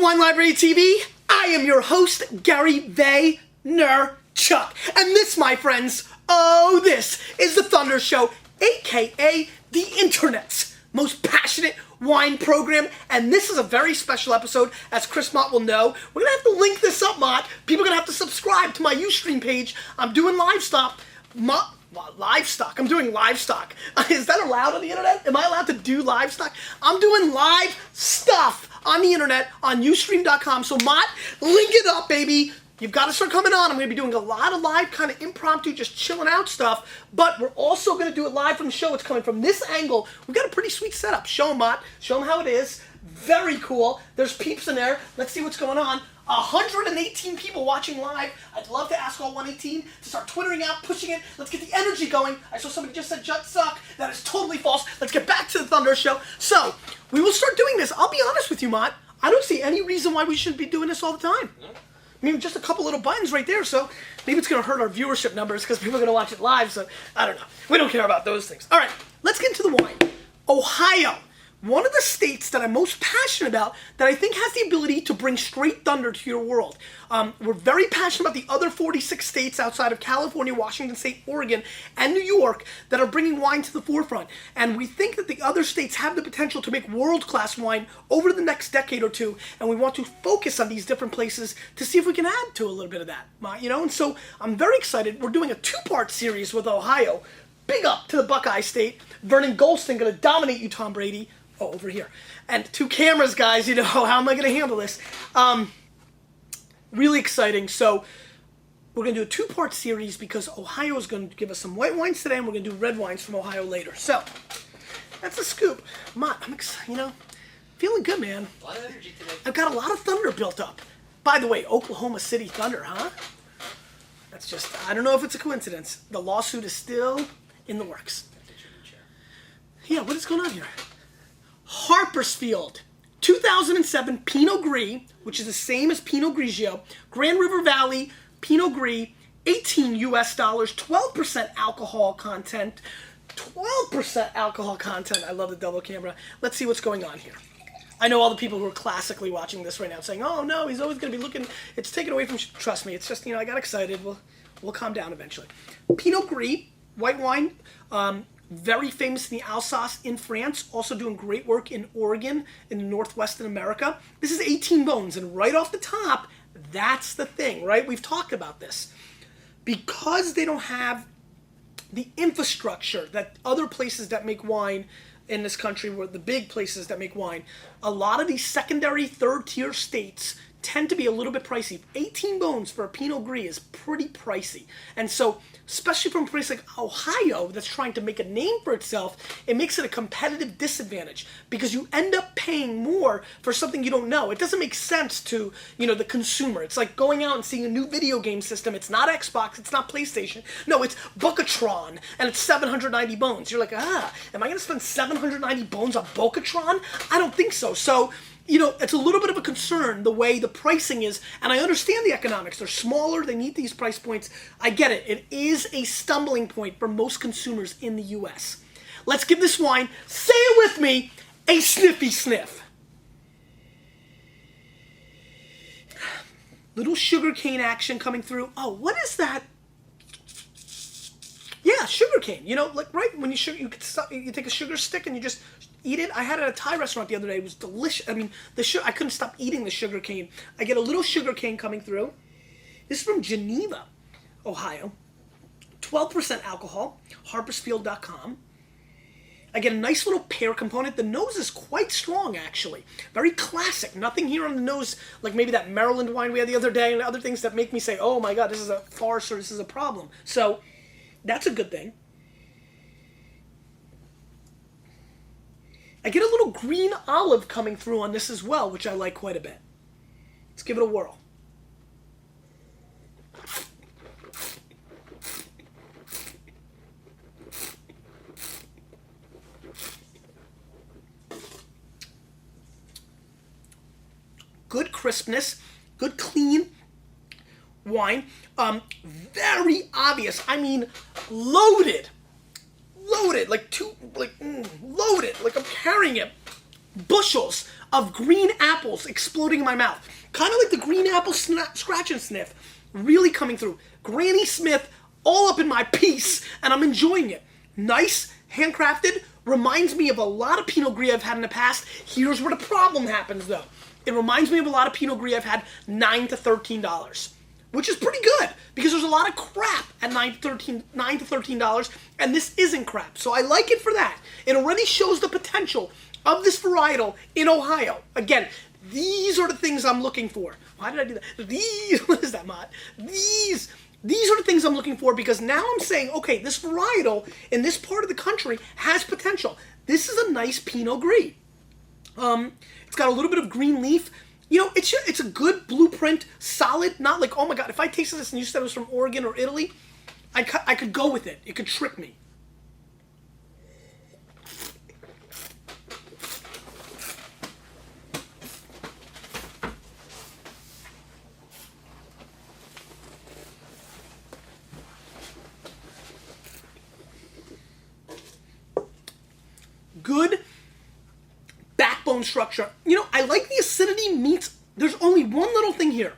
Wine Library TV. I am your host, Gary Vaynerchuk. And this, my friends, this is the Thunder Show, aka the internet's most passionate wine program. And this is a very special episode, as Chris Mott will know. We're going to have to link this up, Mott. People are going to have to subscribe to my Ustream page. I'm doing livestock. Livestock. I'm doing livestock. Is that allowed on the internet? Am I allowed to do livestock? I'm doing live stuff on the internet on Ustream.com. So, Mott, link it up, baby. You've got to start coming on. I'm going to be doing a lot of live, kind of impromptu, just chilling out stuff. But we're also going to do it live from the show. It's coming from this angle. We've got a pretty sweet setup. Show them, Mott. Show them how it is. Very cool. There's peeps in there. Let's see what's going on. 118 people watching live. I'd love to ask all 118 to start twittering out, pushing it. Let's get the energy going. I saw somebody just said Juts suck. That is totally false. Let's get back to the Thunder Show. So, we will start doing this. I'll be honest with you, Mott. I don't see any reason why we shouldn't be doing this all the time. No. I mean, just a couple little buttons right there, so maybe it's going to hurt our viewership numbers because people are going to watch it live, so I don't know. We don't care about those things. All right, let's get into the wine. Ohio. One of the states that I'm most passionate about that I think has the ability to bring straight thunder to your world. We're very passionate about the other 46 states outside of California, Washington State, Oregon, and New York that are bringing wine to the forefront. And we think that the other states have the potential to make world-class wine over the next decade or two. And we want to focus on these different places to see if we can add to a little bit of that. You know, and so I'm very excited. We're doing a two-part series with Ohio. Big up to the Buckeye State. Vernon Golston going to dominate you, Tom Brady. Oh, over here. And two cameras, guys. You know, how am I going to handle this? Really exciting. So, we're going to do a two-part series because Ohio is going to give us some white wines today, and we're going to do red wines from Ohio later. So, that's the scoop. Mott, I'm excited, you know, feeling good, man. A lot of energy today. I've got a lot of thunder built up. By the way, Oklahoma City Thunder, huh? That's just, I don't know if it's a coincidence. The lawsuit is still in the works. Yeah, what is going on here? Harpersfield, 2007 Pinot Gris, which is the same as Pinot Grigio, Grand River Valley, Pinot Gris, $18 US, 12% alcohol content, 12% alcohol content. I love the double camera. Let's see what's going on here. I know all the people who are classically watching this right now saying, oh no, he's always going to be looking, it's taken away from, trust me, it's just, you know, I got excited. We'll calm down eventually. Pinot Gris, white wine, very famous in the Alsace in France, also doing great work in Oregon, in Northwestern America. This is 18 bones, and right off the top, that's the thing, right? We've talked about this. Because they don't have the infrastructure that other places that make wine in this country, were the big places that make wine, a lot of these secondary, third-tier states tend to be a little bit pricey. 18 bones for a Pinot Gris is pretty pricey. And so, especially from a place like Ohio that's trying to make a name for itself, it makes it a competitive disadvantage because you end up paying more for something you don't know. It doesn't make sense to, you know, the consumer. It's like going out and seeing a new video game system. It's not Xbox, it's not PlayStation. No, it's Bocatron, and it's 790 bones. You're like, am I going to spend 790 bones on Bocatron? I don't think so. So, you know, it's a little bit of a concern the way the pricing is, and I understand the economics. They're smaller, they need these price points. I get it. It is a stumbling point for most consumers in the U.S. Let's give this wine, say it with me, a sniffy sniff. Little sugarcane action coming through. Oh, what is that? Yeah, sugarcane. You know, like right when you take a sugar stick and you just eat it. I had it at a Thai restaurant the other day. It was delicious. I mean, I couldn't stop eating the sugar cane. I get a little sugar cane coming through. This is from Geneva, Ohio. 12% alcohol. Harpersfield.com. I get a nice little pear component. The nose is quite strong, actually. Very classic. Nothing here on the nose like maybe that Maryland wine we had the other day and other things that make me say, oh my God, this is a farce or this is a problem. So that's a good thing. I get a little green olive coming through on this as well, which I like quite a bit. Let's give it a whirl. Good crispness, good clean wine. Very obvious. I mean, loaded, like loaded, like I'm carrying it. bushels of green apples exploding in my mouth. Kind of like the green apple scratch and sniff really coming through. Granny Smith all up in my piece, and I'm enjoying it. Nice, handcrafted, reminds me of a lot of Pinot Gris I've had in the past. Here's where the problem happens, though. It reminds me of a lot of Pinot Gris I've had $9 to $13, which is pretty good because there's a lot of crap at $9 to $13, and this isn't crap. So I like it for that. It already shows the potential of this varietal in Ohio. Again, these are the things I'm looking for. Why did I do that? These, what is that, Mott? These are the things I'm looking for because now I'm saying, okay, this varietal in this part of the country has potential. This is a nice Pinot Gris. It's got a little bit of green leaf. You know, it's a good blueprint, solid, not like, oh my God, if I tasted this and you said it was from Oregon or Italy, I could go with it. It could trick me. Good backbone structure. You know, I like the acidity meets. There's only one little thing here.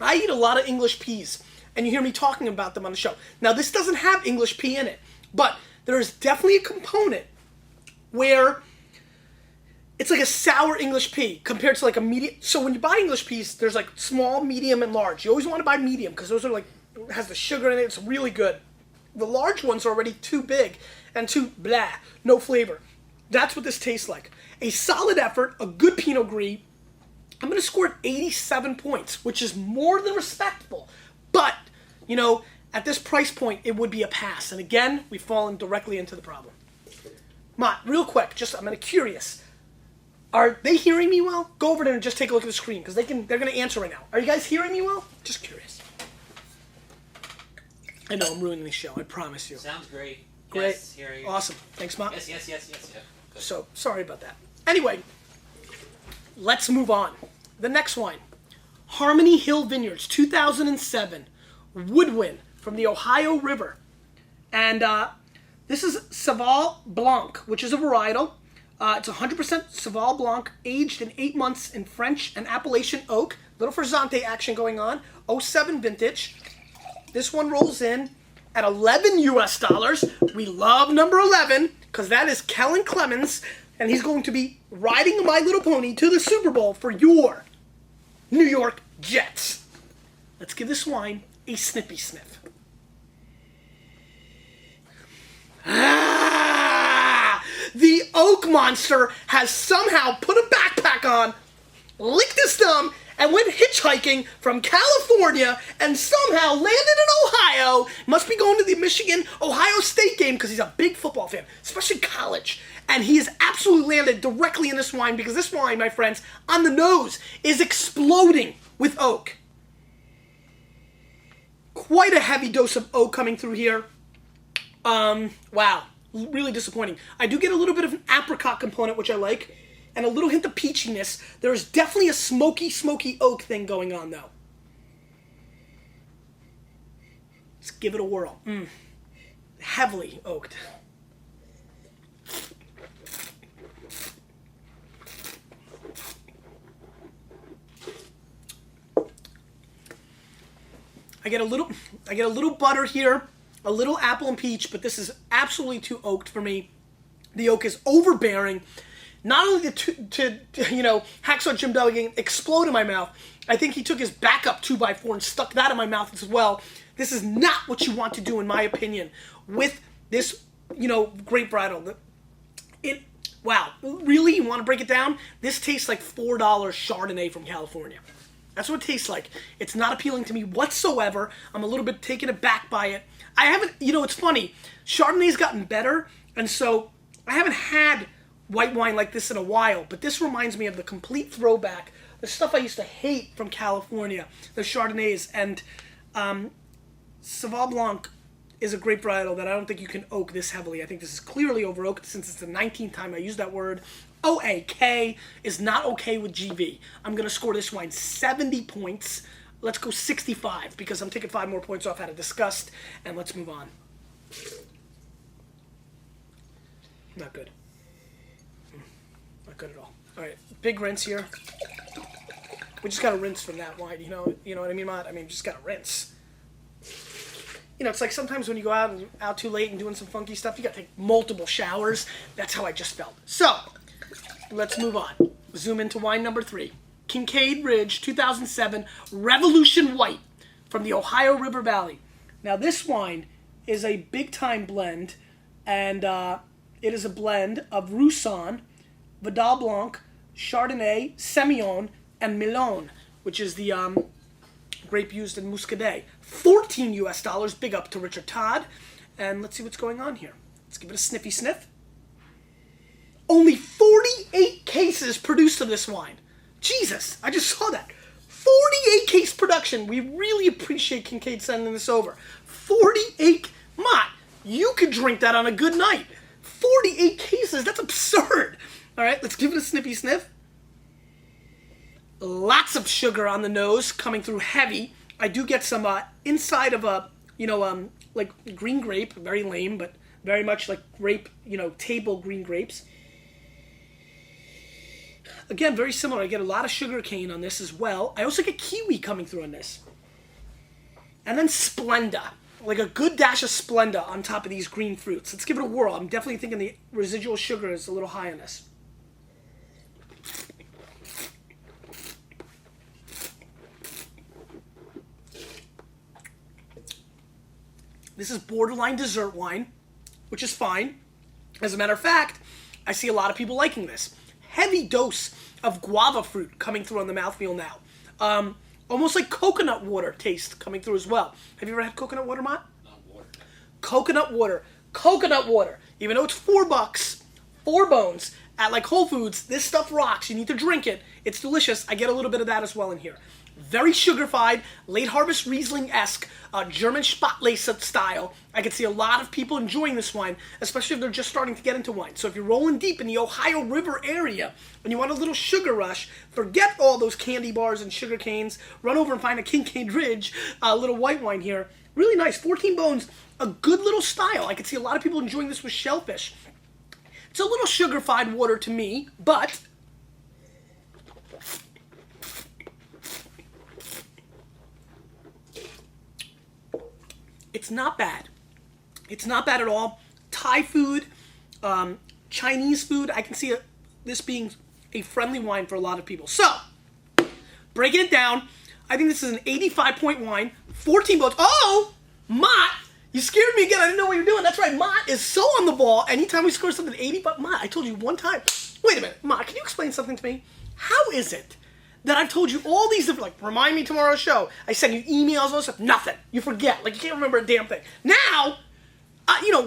I eat a lot of English peas, and you hear me talking about them on the show. Now, this doesn't have English pea in it, but there is definitely a component where it's like a sour English pea compared to like a medium. So when you buy English peas, there's like small, medium, and large. You always want to buy medium because those are like, it has the sugar in it. It's really good. The large ones are already too big and too blah, no flavor. That's what this tastes like. A solid effort, a good Pinot Gris. I'm going to score it 87 points, which is more than respectable. But, you know, at this price point, it would be a pass. And again, we've fallen directly into the problem. Mott, real quick, I'm curious. Are they hearing me well? Go over there and just take a look at the screen, because they're going to answer right now. Are you guys hearing me well? Just curious. I know I'm ruining the show, I promise you. Sounds great. Great. Yes, hearing you. Awesome. Thanks, Mott. Yes. Yeah. Good. So, sorry about that. Anyway, let's move on. The next wine, Harmony Hill Vineyards, 2007, Woodwind from the Ohio River. And this is Sauvignon Blanc, which is a varietal. It's 100% Sauvignon Blanc, aged in 8 months in French and Appalachian oak. Little Frizzante action going on. 07 vintage. This one rolls in at $11 US. We love number 11 because that is Kellen Clemens, and he's going to be riding My Little Pony to the Super Bowl for your New York Jets. Let's give this wine a snippy sniff. The oak monster has somehow put a backpack on, licked his thumb, and went hitchhiking from California and somehow landed in Ohio. Must be going to the Michigan-Ohio State game because he's a big football fan, especially college. And he has absolutely landed directly in this wine because this wine, my friends, on the nose is exploding with oak. Quite a heavy dose of oak coming through here. Wow, really disappointing. I do get a little bit of an apricot component, which I like, and a little hint of peachiness. There is definitely a smoky oak thing going on, though. Let's give it a whirl. Heavily oaked. I get a little butter here, a little apple and peach, but this is absolutely too oaked for me. The oak is overbearing. Not only to Hacksaw Jim Duggan explode in my mouth, I think he took his backup 2x4 and stuck that in my mouth as well. This is not what you want to do, in my opinion, with this, grape varietal. Wow, really, you want to break it down? This tastes like $4 Chardonnay from California. That's what it tastes like. It's not appealing to me whatsoever. I'm a little bit taken aback by it. I haven't, it's funny. Chardonnay's gotten better, and so I haven't had white wine like this in a while, but this reminds me of the complete throwback, the stuff I used to hate from California, the Chardonnays, and Sauvignon Blanc is a grape varietal that I don't think you can oak this heavily. I think this is clearly over oaked since it's the 19th time I used that word. OAK is not okay with GV. I'm going to score this wine 70 points. Let's go 65 because I'm taking 5 more points off out of disgust, and let's move on. Not good. not good at all. All right, big rinse here. We just got to rinse from that wine, you know what I mean, Matt? I mean, just got to rinse. You know, it's like sometimes when you go out too late and doing some funky stuff, you got to take multiple showers. That's how I just felt. So, let's move on. Zoom into wine number 3. Kinkade Ridge 2007 Revolution White from the Ohio River Valley. Now, this wine is a big-time blend, and it is a blend of Roussanne, Vidal Blanc, Chardonnay, Semillon, and Melon, which is the grape used in Muscadet. $14 US. Big up to Richard Todd. And let's see what's going on here. Let's give it a sniffy sniff. Only 48 cases produced of this wine. Jesus, I just saw that. 48 case production. We really appreciate Kinkade sending this over. 48, Mott, you could drink that on a good night. 48 cases, that's absurd. All right, let's give it a snippy sniff. Lots of sugar on the nose, coming through heavy. I do get some inside of a, like green grape, very lame, but very much like grape, table green grapes. Again, very similar. I get a lot of sugar cane on this as well. I also get kiwi coming through on this. And then Splenda. Like a good dash of Splenda on top of these green fruits. Let's give it a whirl. I'm definitely thinking the residual sugar is a little high on this. This is borderline dessert wine, which is fine. As a matter of fact, I see a lot of people liking this. Heavy dose of guava fruit coming through on the mouthfeel now. Almost like coconut water taste coming through as well. Have you ever had coconut water, Mott? Not water. Coconut water. Coconut water. Even though it's $4, 4 bones, at like Whole Foods, this stuff rocks. You need to drink it. It's delicious. I get a little bit of that as well in here. Very sugar-fied, late harvest Riesling-esque, German Spätlese style. I can see a lot of people enjoying this wine, especially if they're just starting to get into wine. So if you're rolling deep in the Ohio River area and you want a little sugar rush, forget all those candy bars and sugar canes. Run over and find a Kinkade Ridge, little white wine here. Really nice, 14 bones, a good little style. I can see a lot of people enjoying this with shellfish. It's a little sugar-fied water to me, but it's not bad. It's not bad at all. Thai food, Chinese food, I can see this being a friendly wine for a lot of people. So, breaking it down, I think this is an 85-point wine, 14 bones. Oh, Mott, you scared me again. I didn't know what you're doing. That's right, Mott is so on the ball. Anytime we score something 85, Mott, I told you one time. Wait a minute, Mott, can you explain something to me? How is it that I've told you all these different, like, remind me tomorrow's show. I send you emails, all this stuff. Nothing. You forget. Like, you can't remember a damn thing. Now,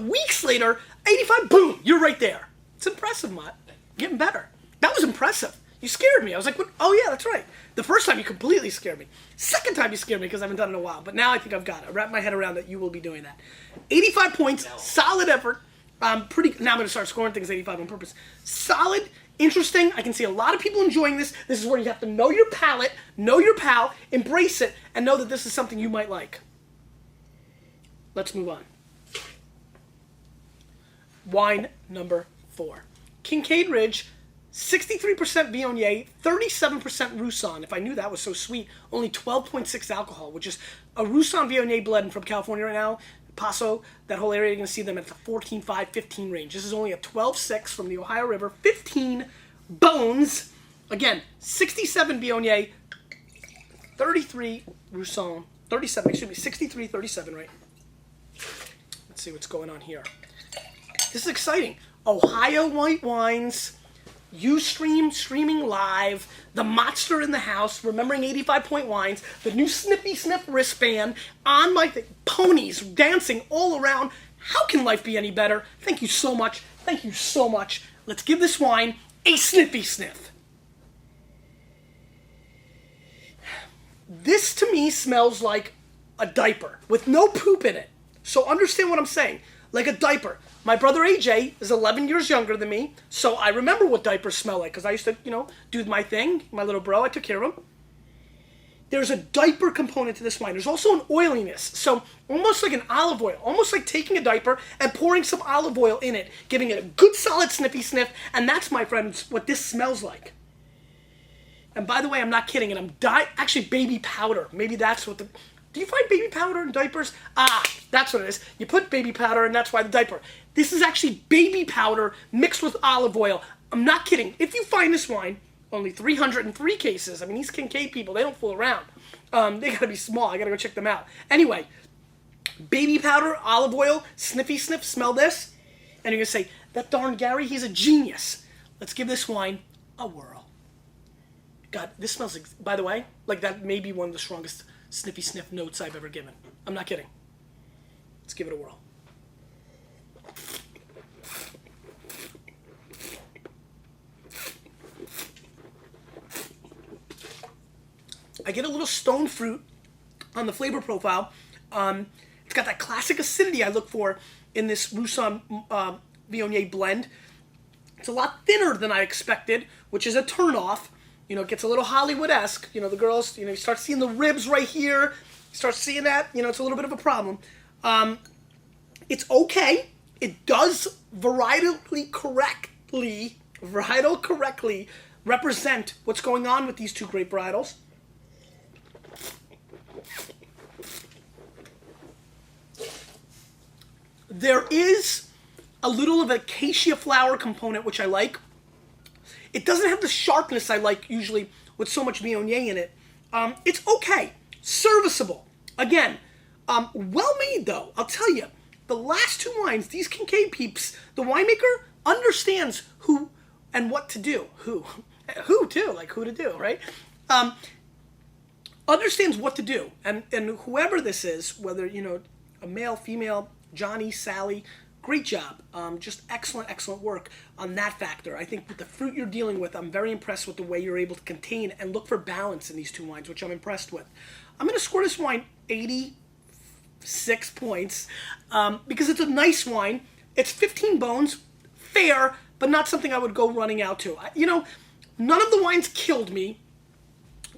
weeks later, 85, boom, you're right there. It's impressive, Mott. Getting better. That was impressive. You scared me. I was like, what? Oh, yeah, that's right. The first time you completely scared me. Second time you scared me because I haven't done it in a while. But now I think I've got it. I wrapped my head around that you will be doing that. 85 points, solid effort. Now I'm going to start scoring things 85 on purpose. Solid, interesting. I can see a lot of people enjoying this. This is where you have to know your palate, know your pal, embrace it, and know that this is something you might like. Let's move on. Wine number 4. Kinkade Ridge, 63% Viognier, 37% Roussanne. If I knew that was so sweet. Only 12.6 alcohol, which is a Roussanne Viognier blend from California right now. Paso, that whole area, you're going to see them at the 14.5, 15 range. This is only a 12.6 from the Ohio River, 15 bones. Again, 67 Viognier, 33 Roussanne, 63, 37, right? Let's see what's going on here. This is exciting. Ohio white wines, Ustream streaming live, the Monster in the house, remembering 85-point wines, the new Snippy Sniff wristband, on my ponies dancing all around. How can life be any better? Thank you so much. Thank you so much. Let's give this wine a Snippy Sniff. This to me smells like a diaper with no poop in it. So understand what I'm saying. Like a diaper. My brother AJ is 11 years younger than me, so I remember what diapers smell like, because I used to, do my thing, my little bro, I took care of him. there's a diaper component to this wine. There's also an oiliness. So almost like an olive oil, almost like taking a diaper and pouring some olive oil in it, giving it a good solid sniffy sniff. And that's, my friends, what this smells like. And by the way, I'm not kidding. And actually baby powder. Maybe that's what do you find baby powder in diapers? Ah, that's what it is. You put baby powder and that's why the diaper. This is actually baby powder mixed with olive oil. I'm not kidding. If you find this wine, only 303 cases. I mean, these Kinkade people, they don't fool around. They gotta be small. I gotta go check them out. Anyway, baby powder, olive oil, sniffy sniff, smell this. And you're gonna say, that darn Gary, he's a genius. Let's give this wine a whirl. God, this smells, by the way, like that may be one of the strongest sniffy sniff notes I've ever given. I'm not kidding. Let's give it a whirl. I get a little stone fruit on the flavor profile. It's got that classic acidity I look for in this Roussanne Viognier blend. It's a lot thinner than I expected, which is a turnoff. You know, it gets a little Hollywood-esque. You know, the girls, you start seeing the ribs right here. You start seeing that. You know, it's a little bit of a problem. It's okay. It does varietal correctly represent what's going on with these two grape varietals. There is a little of acacia flower component, which I like. It doesn't have the sharpness I like usually with so much Viognier in it. It's okay. Serviceable. Again, well made though. I'll tell you, the last two wines, these Kinkade peeps, the winemaker understands who and what to do. Who too, like who to do, right? Understands what to do. And whoever this is, whether, a male, female, Johnny, Sally, great job. Just excellent work on that factor. I think with the fruit you're dealing with, I'm very impressed with the way you're able to contain and look for balance in these two wines, which I'm impressed with. I'm going to score this wine 86 points because it's a nice wine. It's 15 bones, fair, but not something I would go running out to. None of the wines killed me.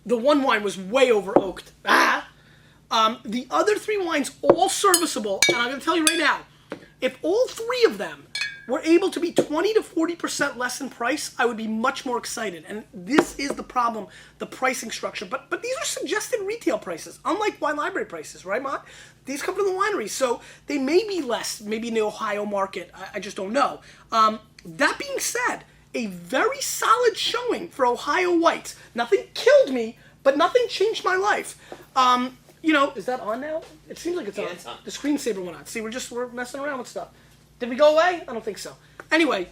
The one wine was way over oaked. The other three wines, all serviceable, and I'm going to tell you right now, if all three of them were able to be 20 to 40% less in price, I would be much more excited. And this is the problem, the pricing structure. But these are suggested retail prices, unlike wine library prices, right, Mott? These come from the winery, so they may be less, maybe in the Ohio market. I just don't know. That being said, a very solid showing for Ohio whites. Nothing killed me, but nothing changed my life. Is that on now? It seems like it's on. It's on. The screensaver went on. See, we're messing around with stuff. Did we go away? I don't think so. Anyway,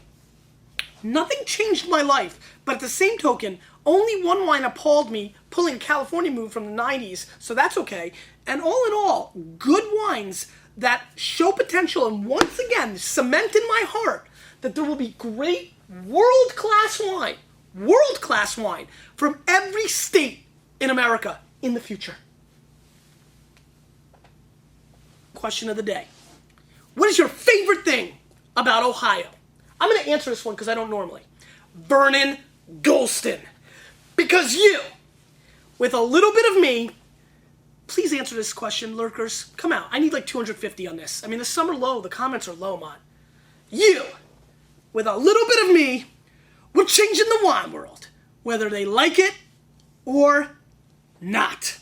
nothing changed my life, but at the same token, only one wine appalled me, pulling a California move from the 90s, so that's okay. And all in all, good wines that show potential and once again cement in my heart that there will be great world-class wine from every state in America in the future. Question of the day. What is your favorite thing about Ohio? I'm going to answer this one because I don't normally. Vernon Golston. Because you, with a little bit of me, please answer this question, lurkers. Come out. I need like 250 on this. I mean, the summer low, the comments are low, Mott. You, with a little bit of me, we're changing the wine world, whether they like it or not.